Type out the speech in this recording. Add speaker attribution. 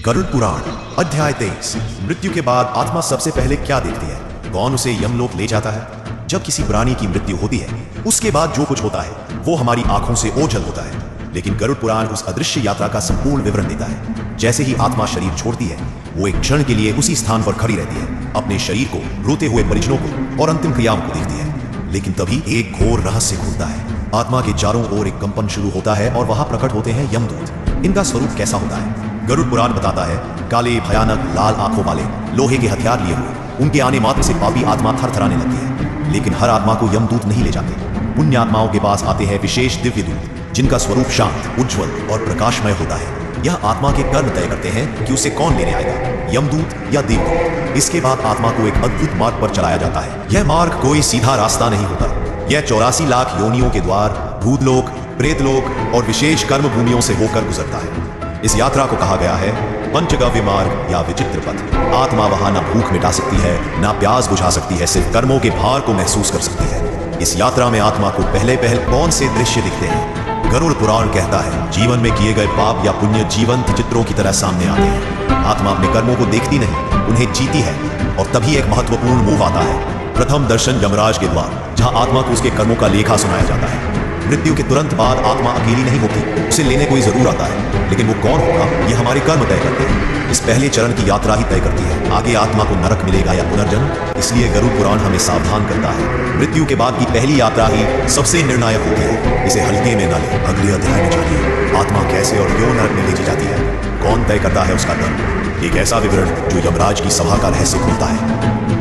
Speaker 1: गरुड़ पुराण अध्याय 23। मृत्यु के बाद आत्मा सबसे पहले क्या देखती है? कौन उसे यमलोक ले जाता है? जब किसी प्राणी की मृत्यु होती है उसके बाद जो कुछ होता है वो हमारी आंखों से ओझल होता है, लेकिन गरुड़ पुराण उस अदृश्य यात्रा का संपूर्ण विवरण देता है। जैसे ही आत्मा शरीर छोड़ती है वो एक क्षण के लिए उसी स्थान पर खड़ी रहती है, अपने शरीर को, रोते हुए परिजनों को और अंतिम क्रियाओं को देखती है। लेकिन तभी एक घोर रहस्य खुलता है। आत्मा के चारों ओर एक कंपन शुरू होता है और वहां प्रकट होते हैं यमदूत। इनका स्वरूप कैसा होता है? गरुड़ पुराण बताता है, काले भयानक लाल आंखों वाले, लोहे के हथियार लिए हुए, उनके आने मात्र से पापी आत्मा थरथराने लगती है। लेकिन हर आत्मा को यमदूत नहीं ले जाते। पुण्य आत्माओं के पास आते हैं विशेष दिव्य दूत, जिनका स्वरूप शांत, उज्ज्वल और प्रकाशमय होता है। यह आत्मा के कर्म तय करते हैं कि उसे कौन लेने आएगा, यमदूत या देवदूत। इसके बाद आत्मा को एक अद्भुत मार्ग पर चलाया जाता है। यह मार्ग कोई सीधा रास्ता नहीं होता। यह 84 लाख योनियों के द्वार, भूतलोक, प्रेतलोक और विशेष कर्म भूमियों से होकर गुजरता है। इस यात्रा को कहा गया है पंचगव्य मार्ग या विचित्र पथ। आत्मा वहां न भूख मिटा सकती है, न प्यास बुझा सकती है, सिर्फ कर्मों के भार को महसूस कर सकती है। इस यात्रा में आत्मा को पहले कौन से दृश्य दिखते हैं? गरुड़ पुराण कहता है, जीवन में किए गए पाप या पुण्य जीवंत चित्रों की तरह सामने आते हैं। आत्मा अपने कर्मों को देखती नहीं, उन्हें जीती है। और तभी एक महत्वपूर्ण मूव आता है, प्रथम दर्शन यमराज के द्वार, जहां आत्मा को उसके कर्मों का लेखा सुनाया जाता है। मृत्यु के तुरंत बाद आत्मा अकेली नहीं होती, उसे लेने कोई जरूर आता है, लेकिन वो कौन होगा ये हमारे कर्म तय करते हैं। इस पहले चरण की यात्रा ही तय करती है आगे आत्मा को नरक मिलेगा या पुनर्जन्म। इसलिए गरुड़ पुराण हमें सावधान करता है, मृत्यु के बाद की पहली यात्रा ही सबसे निर्णायक होती है। इसे हल्के में न ले। अगले अध्याय में जानिए आत्मा कैसे और क्यों नरक में भेजी जाती है, कौन तय करता है उसका कर्म। एक ऐसा विवरण जो यमराज की सभा का रहस्य खोलता है।